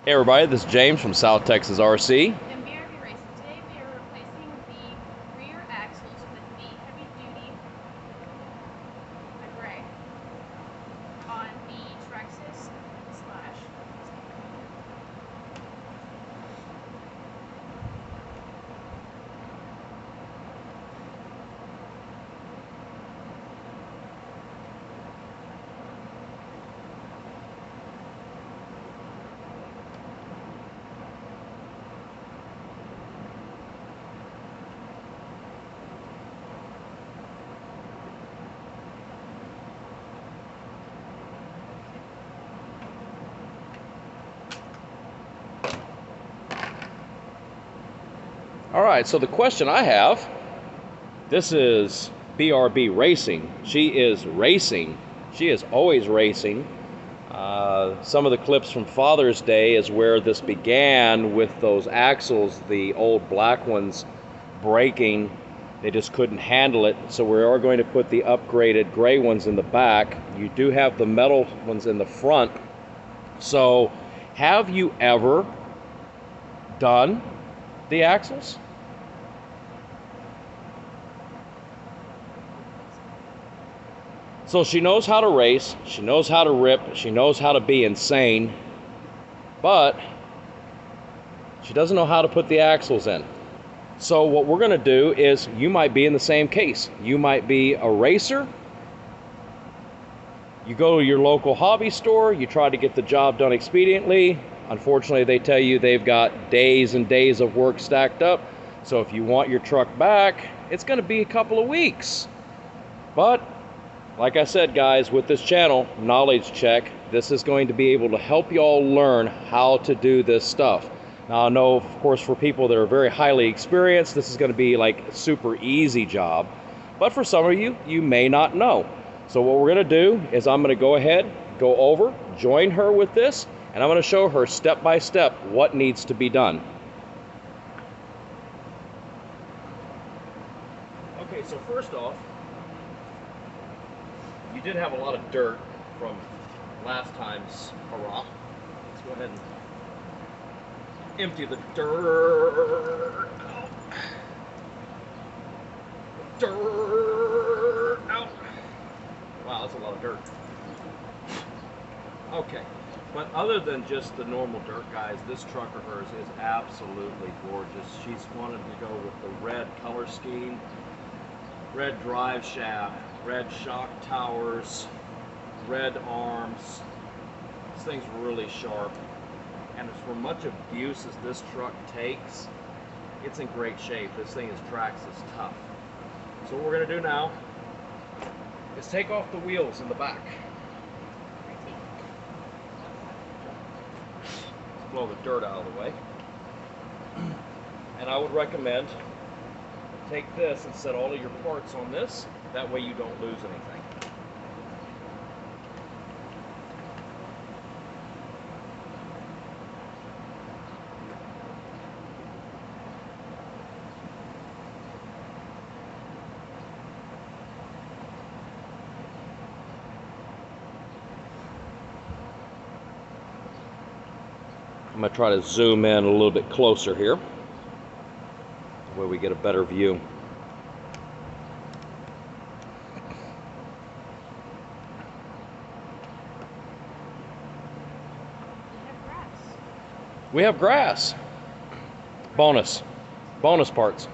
Hey everybody, this is James from South Texas RC. From BRB Racing. Today we are replacing the rear axles with the heavy duty gray on the Traxxas Slash. Alright, so the question I have, this is BRB Racing. She is racing. She is always racing. Some of the clips from Father's Day is where this began with those axles, the old black ones breaking. They just couldn't handle it, so we are going to put the upgraded gray ones in the back. You do have the metal ones in the front. So, have you ever done the axles? So she knows how to race, she knows how to rip, she knows how to be insane, but she doesn't know how to put the axles in. So what we're going to do is, you might be in the same case. You might be a racer. You go to your local hobby store, you try to get the job done expediently. Unfortunately, they tell you they've got days and days of work stacked up. So if you want your truck back, it's going to be a couple of weeks. But like I said, guys, with this channel, Knowledge Check, this is going to be able to help you all learn how to do this stuff. Now, I know, of course, for people that are very highly experienced, this is going to be like a super easy job. But for some of you, you may not know. So what we're going to do is I'm going to go ahead, go over, join her with this, and I'm going to show her step by step what needs to be done. Okay, so first off, you did have a lot of dirt from last time's hurrah. Let's go ahead and empty the dirt out. Dirt out. Wow, that's a lot of dirt. Okay, but other than just the normal dirt, guys, this truck of hers is absolutely gorgeous. She's wanted to go with the red color scheme, red drive shaft, red shock towers, red arms. This thing's really sharp, and for much abuse as this truck takes, it's in great shape. This thing is Traxxas tough. So what we're going to do now is take off the wheels in the back. Let's blow the dirt out of the way. And I would recommend take this and set all of your parts on this. That way you don't lose anything. I'm going to try to zoom in a little bit closer here, where we get a better view. We have grass. Bonus parts.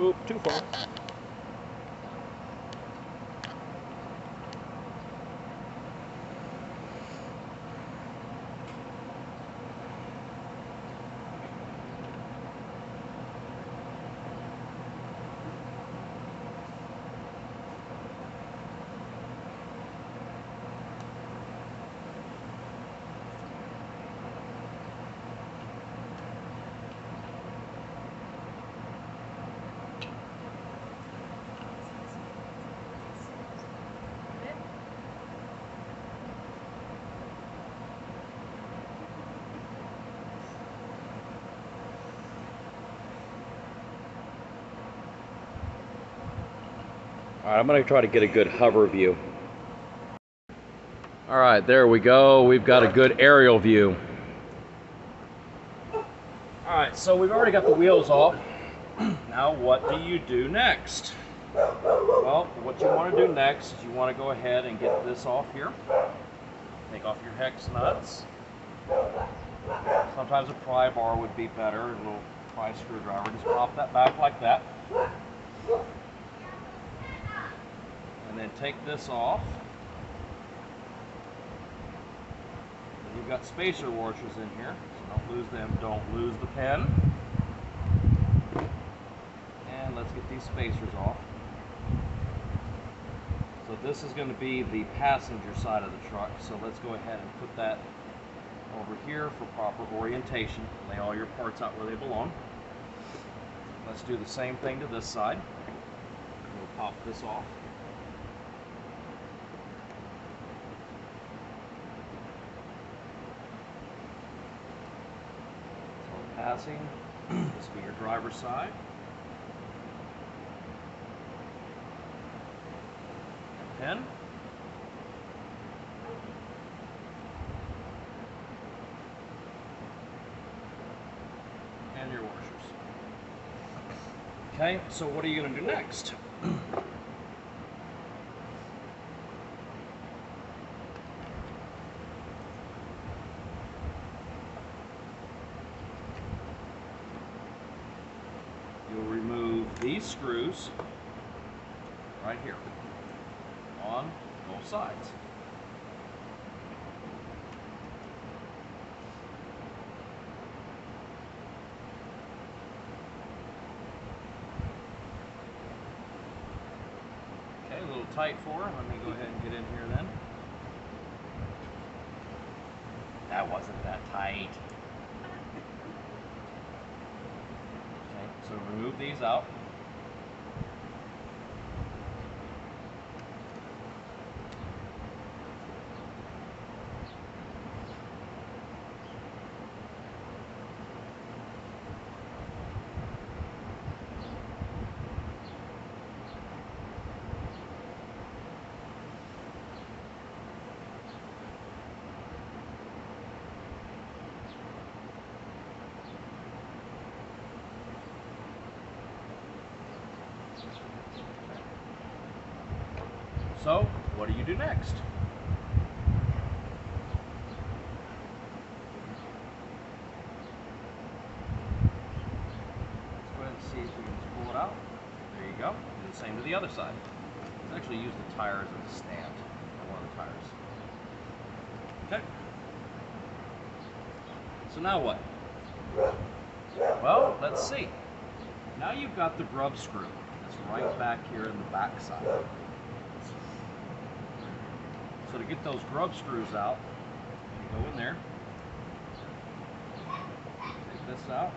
Oop, too far. All right, I'm going to try to get a good hover view. All right, there we go. We've got a good aerial view. All right, so we've already got the wheels off. Now what do you do next? Well, what you want to do next is you want to go ahead and get this off here. Take off your hex nuts. Sometimes a pry bar would be better, a little pry screwdriver. Just pop that back like that. And then take this off. And you've got spacer washers in here, so don't lose them. Don't lose the pen. And let's get these spacers off. So this is going to be the passenger side of the truck, so let's go ahead and put that over here for proper orientation. Lay all your parts out where they belong. Let's do the same thing to this side. We'll pop this off. So passing, this will be your driver's side. Pen. And your washers. Okay, so what are you going to do next? You'll remove these screws right here on both sides. Okay, a little tight for her. Let me go ahead and get in here then. That wasn't that tight. Okay, so remove these out. So, what do you do next? Let's go ahead and see if we can just pull it out. There you go. Do the same to the other side. Let's actually use the tires as a stand on one of the tires. Okay. So now what? Well, let's see. Now you've got the grub screw. That's right back here in the back side. So to get those grub screws out, you go in there, take this out,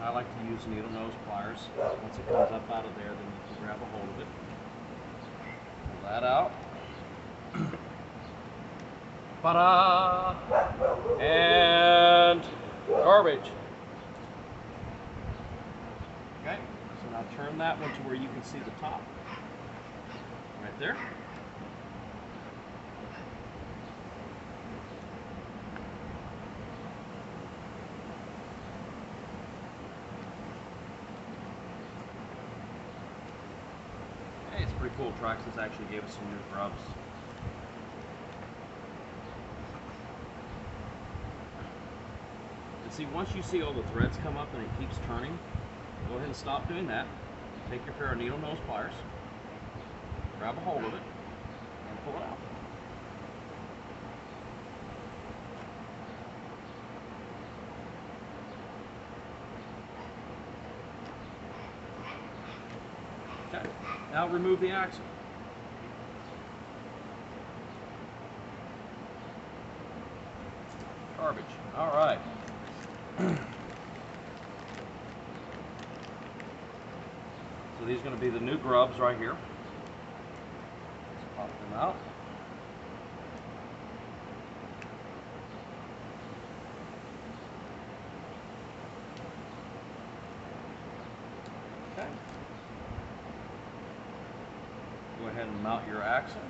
I like to use needle nose pliers. Once it comes up out of there, then you can grab a hold of it. Pull that out. Ta-da! And garbage. Okay, so now turn that one to where you can see the top. Right there. Hey, it's pretty cool. Traxxas actually gave us some new grubs. And see, once you see all the threads come up and it keeps turning, go ahead and stop doing that. Take your pair of needle nose pliers, grab a hold of it, and pull it out. Okay, now remove the axle. Garbage. All right. So these are going to be the new grubs right here. Let's pop them out. Okay. ahead and mount your axle.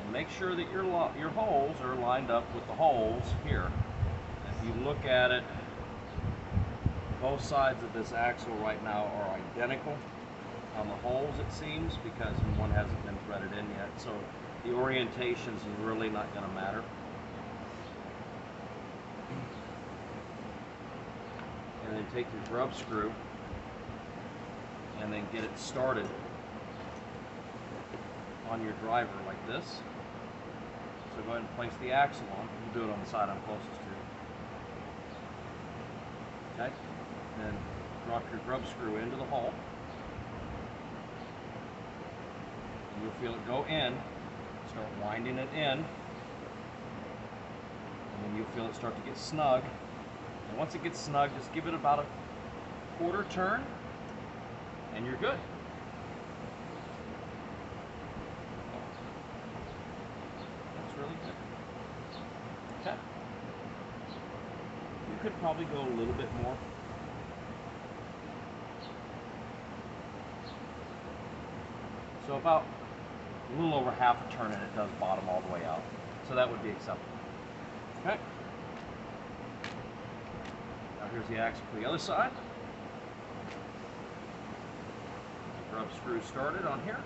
And make sure that your holes are lined up with the holes here. If you look at it, both sides of this axle right now are identical on the holes, it seems, because one hasn't been threaded in yet. So the orientations is really not going to matter. And then take your grub screw and then get it started on your driver like this. So go ahead and place the axle on. We'll do it on the side I'm closest to. Okay? Then drop your grub screw into the hole. And you'll feel it go in. Start winding it in. And then you'll feel it start to get snug. And once it gets snug, just give it about a quarter turn and you're good. That's really good. Okay. You could probably go a little bit more. So about a little over half a turn and it does bottom all the way out. So that would be acceptable. Okay. Now here's the axle for the other side. Grub screw started on here.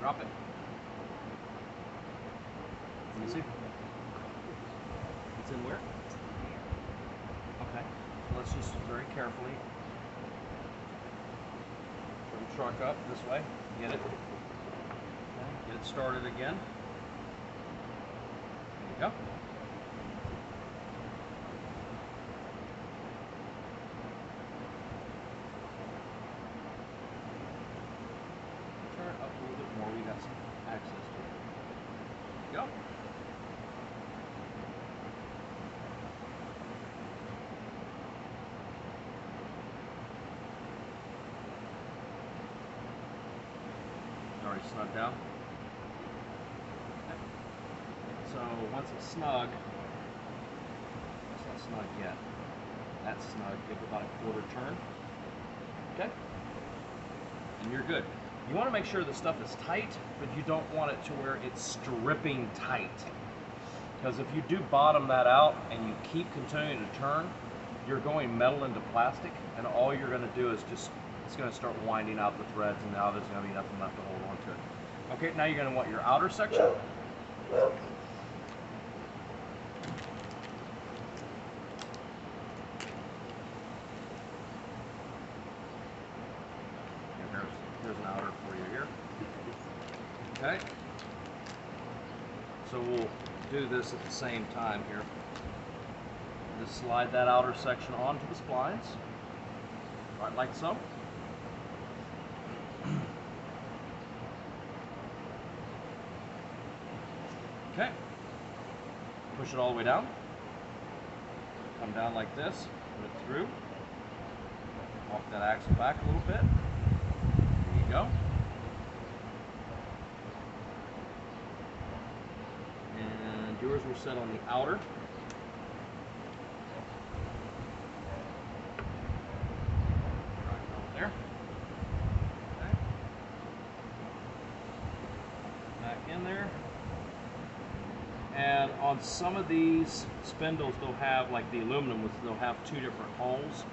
Drop it. Let me see. It's in where? Okay. So let's just very carefully put the truck up this way. Get it. Okay. Get it started again. There you go. Turn it up a little bit more. We got some access to it. There you go. Already snug down. Okay. So once it's snug, it's not snug yet. That's snug. Give it about a quarter turn. Okay. And you're good. You want to make sure the stuff is tight, but you don't want it to where it's stripping tight. Because if you do bottom that out and you keep continuing to turn, you're going metal into plastic, and all you're going to do is just, it's going to start winding out the threads, and now there's going to be nothing left to hold on to it. Okay, now you're going to want your outer section. There's an outer for you here. Okay. So we'll do this at the same time here. Just slide that outer section onto the splines, right like so. Okay. Push it all the way down. Come down like this, put it through. Walk that axle back a little bit. There you go. And yours were set on the outer. Right there. Okay. Back in there. And on some of these spindles, they'll have, like the aluminum ones, they'll have two different holes.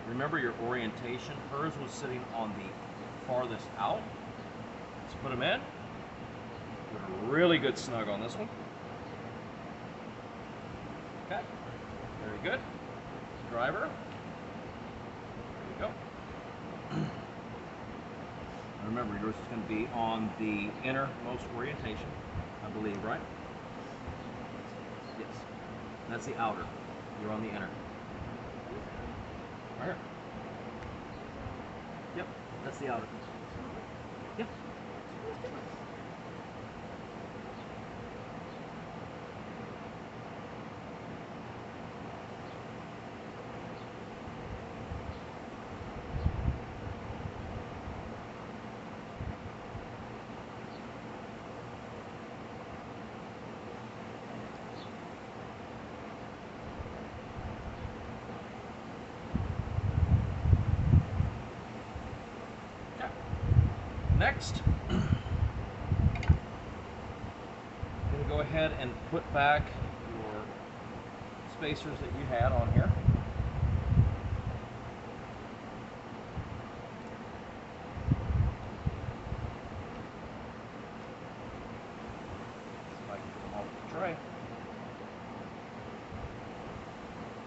Remember your orientation. Hers was sitting on the farthest out. Let's put them in. Put a really good snug on this one. Okay, very good. Driver. There you go. And remember, yours is going to be on the innermost orientation, I believe, right? Yes. That's the outer. You're on the inner. Right here. Yep, that's the outer. Yep. Next, I'm going to go ahead and put back your spacers that you had on here. See if I can get them off the tray.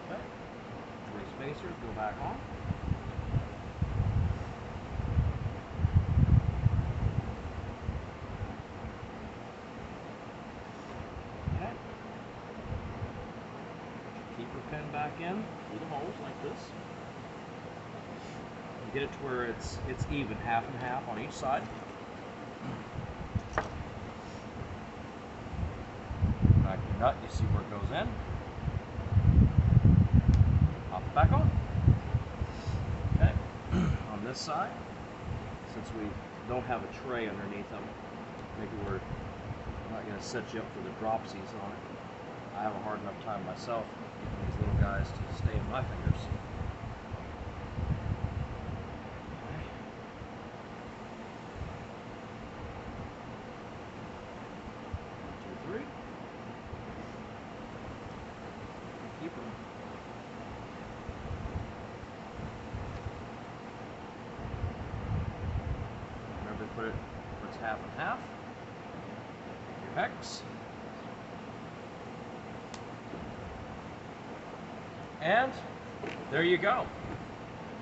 Okay. 3 spacers go back on. Pin back in through the holes like this. And get it to where it's even, half and half on each side. Back your nut, you see where it goes in. Pop it back on. Okay. On this side, since we don't have a tray underneath them, maybe we're not going to set you up for the dropsies on it. I have a hard enough time myself getting these little guys to stay in my fingers. Okay. 1, 2, 3. Keep them. Remember to put it where it's half and half. Your hex. And there you go.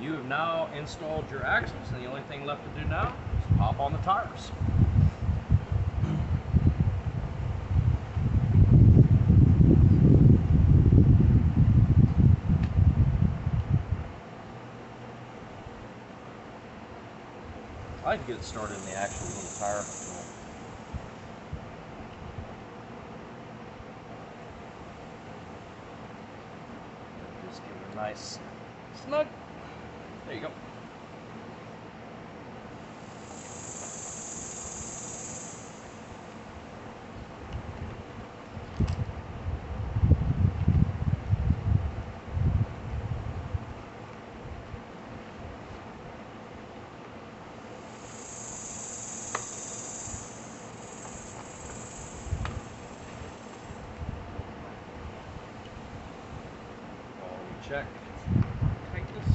You have now installed your axles, and the only thing left to do now is pop on the tires. I like to get it started in the actual little tire tool. Just give it a nice snug. There you go. Check tightness.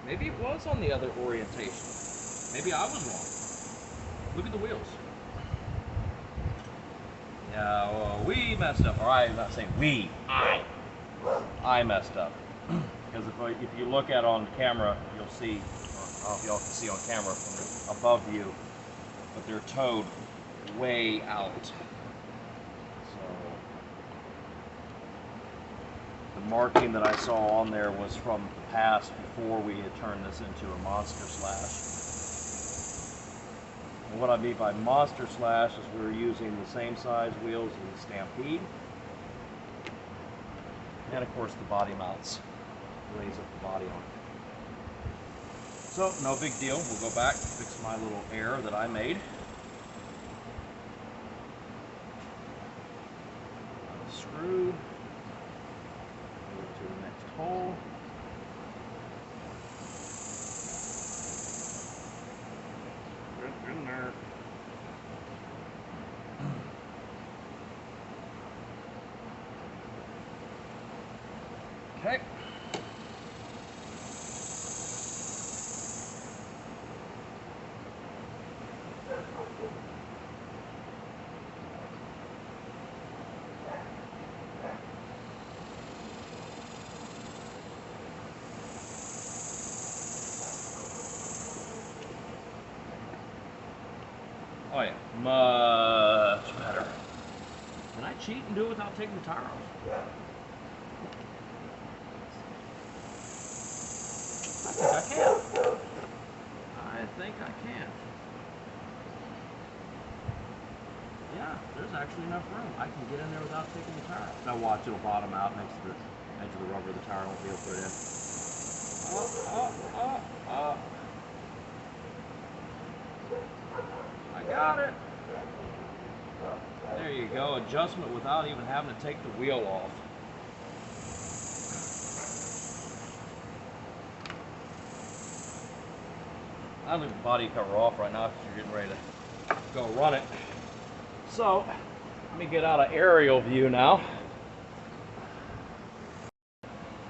Maybe it was on the other orientation. Maybe I was wrong. Look at the wheels. Yeah, well, we messed up. Or I'm not saying we. I messed up. Because if you look at it on camera, you'll see. I don't know if y'all can see on camera from above view, but they're towed way out. The marking that I saw on there was from the past before we had turned this into a Monster Slash. And what I mean by Monster Slash is we were using the same size wheels as the Stampede. And of course the body mounts. Raise up the body on it. So no big deal. We'll go back and fix my little error that I made. Unscrew. To the next hole. Get in there. Okay. Oh yeah, much better. Can I cheat and do it without taking the tire off? I think I can. I think I can. Yeah, there's actually enough room. I can get in there without taking the tire off. Now watch, it'll bottom out next to the edge of the rubber. The tire won't be able to put it in. I got it. There you go. Adjustment without even having to take the wheel off. I leave the body cover off right now because you're getting ready to go run it. So, let me get out of aerial view now.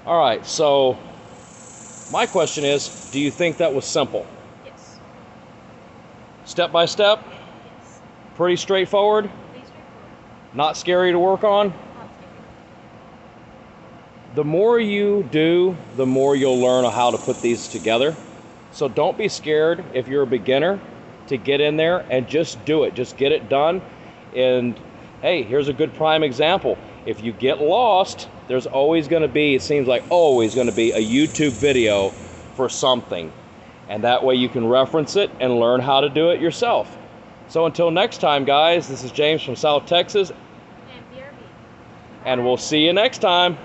All right, so my question is, do you think that was simple? Yes. Step by step? Yes. Pretty straightforward? Pretty straightforward. Not scary to work on? Not scary. The more you do, the more you'll learn how to put these together. So don't be scared if you're a beginner to get in there and just do it. Just get it done. And hey, here's a good prime example. If you get lost, there's always going to be, it seems like always going to be a YouTube video for something. And that way you can reference it and learn how to do it yourself. So until next time, guys, this is James from South Texas. And BRB. And we'll see you next time.